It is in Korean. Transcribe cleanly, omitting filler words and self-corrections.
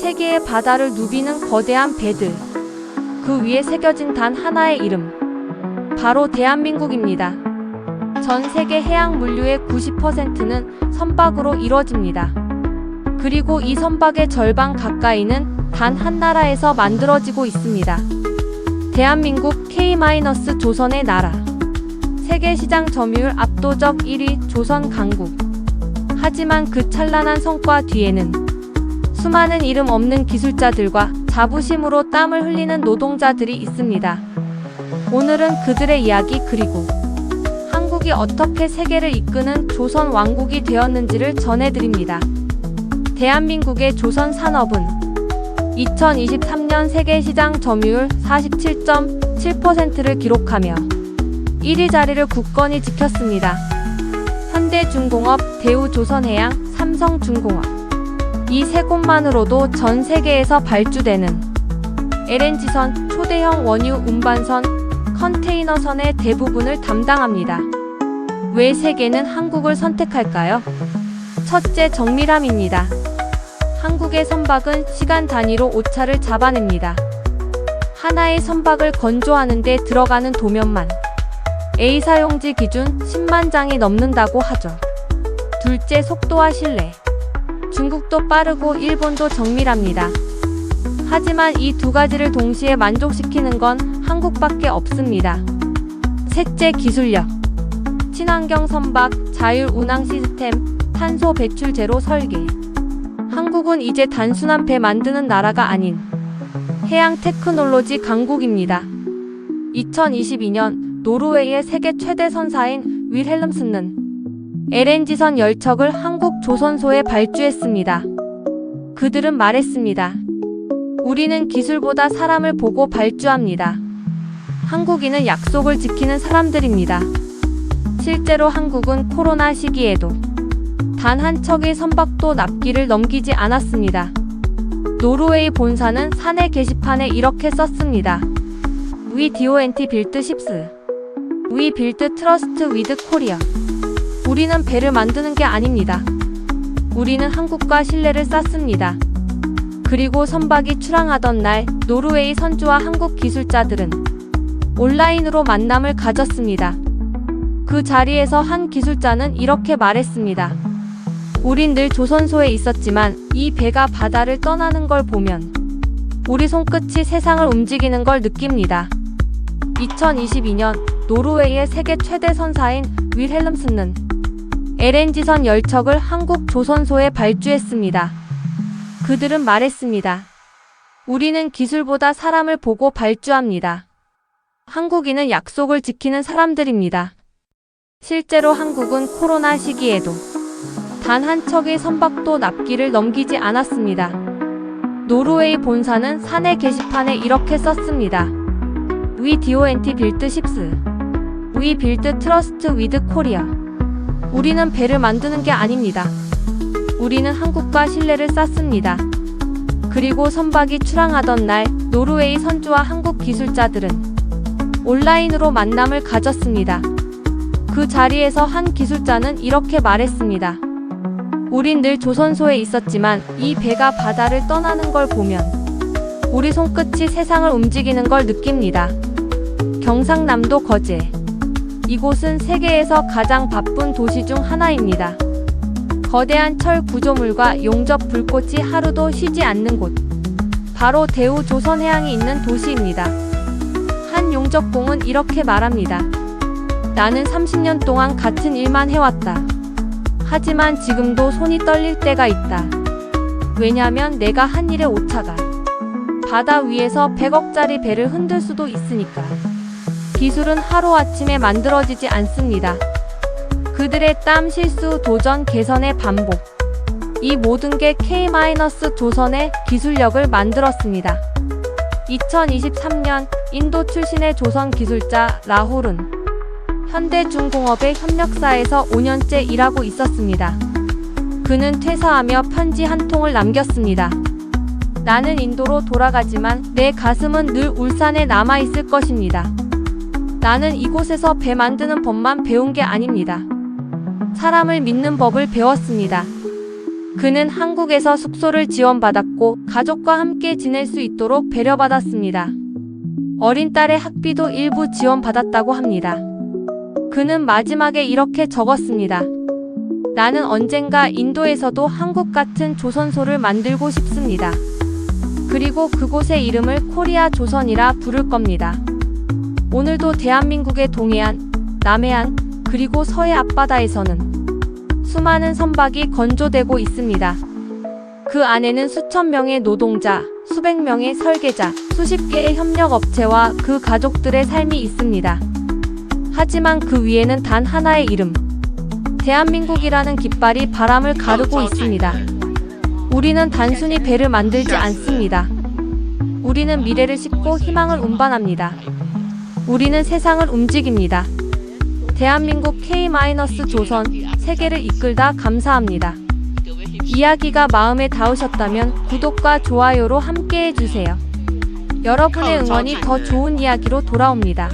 세계의 바다를 누비는 거대한 배들. 그 위에 새겨진 단 하나의 이름. 바로 대한민국입니다. 전 세계 해양 물류의 90%는 선박으로 이루어집니다. 그리고 이 선박의 절반 가까이는 단 한 나라에서 만들어지고 있습니다. 대한민국 K-조선의 나라. 세계 시장 점유율 압도적 1위 조선 강국. 하지만 그 찬란한 성과 뒤에는 수많은 이름 없는 기술자들과 자부심으로 땀을 흘리는 노동자들이 있습니다. 오늘은 그들의 이야기 그리고 한국이 어떻게 세계를 이끄는 조선 왕국이 되었는지를 전해드립니다. 대한민국의 조선 산업은 2023년 세계 시장 점유율 47.7%를 기록하며 1위 자리를 굳건히 지켰습니다. 현대중공업, 대우조선해양, 삼성중공업. 이 세 곳만으로도 전 세계에서 발주되는 LNG선, 초대형 원유 운반선, 컨테이너선의 대부분을 담당합니다. 왜 세계는 한국을 선택할까요? 첫째, 정밀함입니다. 한국의 선박은 시간 단위로 오차를 잡아냅니다. 하나의 선박을 건조하는 데 들어가는 도면만 A사용지 기준 10만 장이 넘는다고 하죠. 둘째, 속도와 신뢰. 중국도 빠르고 일본도 정밀합니다. 하지만 이 두 가지를 동시에 만족시키는 건 한국밖에 없습니다. 셋째, 기술력. 친환경 선박, 자율 운항 시스템, 탄소 배출 제로 설계. 한국은 이제 단순한 배 만드는 나라가 아닌 해양 테크놀로지 강국입니다. 2022년 노르웨이의 세계 최대 선사인 윌헬름슨은 LNG선 10척을 한국 조선소에 발주했습니다. 그들은 말했습니다. 우리는 기술보다 사람을 보고 발주합니다. 한국인은 약속을 지키는 사람들입니다. 실제로 한국은 코로나 시기에도 단 한 척의 선박도 납기를 넘기지 않았습니다. 노르웨이 본사는 사내 게시판에 이렇게 썼습니다. We don't build ships. We build trust with Korea. 우리는 배를 만드는 게 아닙니다. 우리는 한국과 신뢰를 쌓습니다. 그리고 선박이 출항하던 날 노르웨이 선주와 한국 기술자들은 온라인으로 만남을 가졌습니다. 그 자리에서 한 기술자는 이렇게 말했습니다. 우린 늘 조선소에 있었지만 이 배가 바다를 떠나는 걸 보면 우리 손끝이 세상을 움직이는 걸 느낍니다. 2022년 노르웨이의 세계 최대 선사인 윌헬름슨은 LNG선 10척을 한국 조선소에 발주했습니다. 그들은 말했습니다. 우리는 기술보다 사람을 보고 발주합니다. 한국인은 약속을 지키는 사람들입니다. 실제로 한국은 코로나 시기에도 단 한 척의 선박도 납기를 넘기지 않았습니다. 노르웨이 본사는 사내 게시판에 이렇게 썼습니다. We don't build ships. We build trust with Korea. 우리는 배를 만드는 게 아닙니다. 우리는 한국과 신뢰를 쌓습니다. 그리고 선박이 출항하던 날 노르웨이 선주와 한국 기술자들은 온라인으로 만남을 가졌습니다. 그 자리에서 한 기술자는 이렇게 말했습니다. 우린 늘 조선소에 있었지만 이 배가 바다를 떠나는 걸 보면 우리 손끝이 세상을 움직이는 걸 느낍니다. 경상남도 거제. 이곳은 세계에서 가장 바쁜 도시 중 하나입니다. 거대한 철 구조물과 용접 불꽃이 하루도 쉬지 않는 곳. 바로 대우조선해양이 있는 도시입니다. 한 용접공은 이렇게 말합니다. 나는 30년 동안 같은 일만 해왔다. 하지만 지금도 손이 떨릴 때가 있다. 왜냐면 내가 한 일의 오차가 바다 위에서 100억짜리 배를 흔들 수도 있으니까. 기술은 하루아침에 만들어지지 않습니다. 그들의 땀, 실수, 도전, 개선의 반복. 이 모든 게 K-조선의 기술력을 만들었습니다. 2023년 인도 출신의 조선 기술자 라훌은 현대중공업의 협력사에서 5년째 일하고 있었습니다. 그는 퇴사하며 편지 한 통을 남겼습니다. 나는 인도로 돌아가지만 내 가슴은 늘 울산에 남아있을 것입니다. 나는 이곳에서 배 만드는 법만 배운 게 아닙니다. 사람을 믿는 법을 배웠습니다. 그는 한국에서 숙소를 지원받았고 가족과 함께 지낼 수 있도록 배려받았습니다. 어린 딸의 학비도 일부 지원받았다고 합니다. 그는 마지막에 이렇게 적었습니다. 나는 언젠가 인도에서도 한국 같은 조선소를 만들고 싶습니다. 그리고 그곳의 이름을 코리아 조선이라 부를 겁니다. 오늘도 대한민국의 동해안, 남해안, 그리고 서해 앞바다에서는 수많은 선박이 건조되고 있습니다. 그 안에는 수천 명의 노동자, 수백 명의 설계자, 수십 개의 협력업체와 그 가족들의 삶이 있습니다. 하지만 그 위에는 단 하나의 이름, 대한민국이라는 깃발이 바람을 가르고 있습니다. 우리는 단순히 배를 만들지 않습니다. 우리는 미래를 싣고 희망을 운반합니다. 우리는 세상을 움직입니다. 대한민국 K-조선, 세계를 이끌다 감사합니다. 이야기가 마음에 닿으셨다면 구독과 좋아요로 함께해 주세요. 여러분의 응원이 더 좋은 이야기로 돌아옵니다.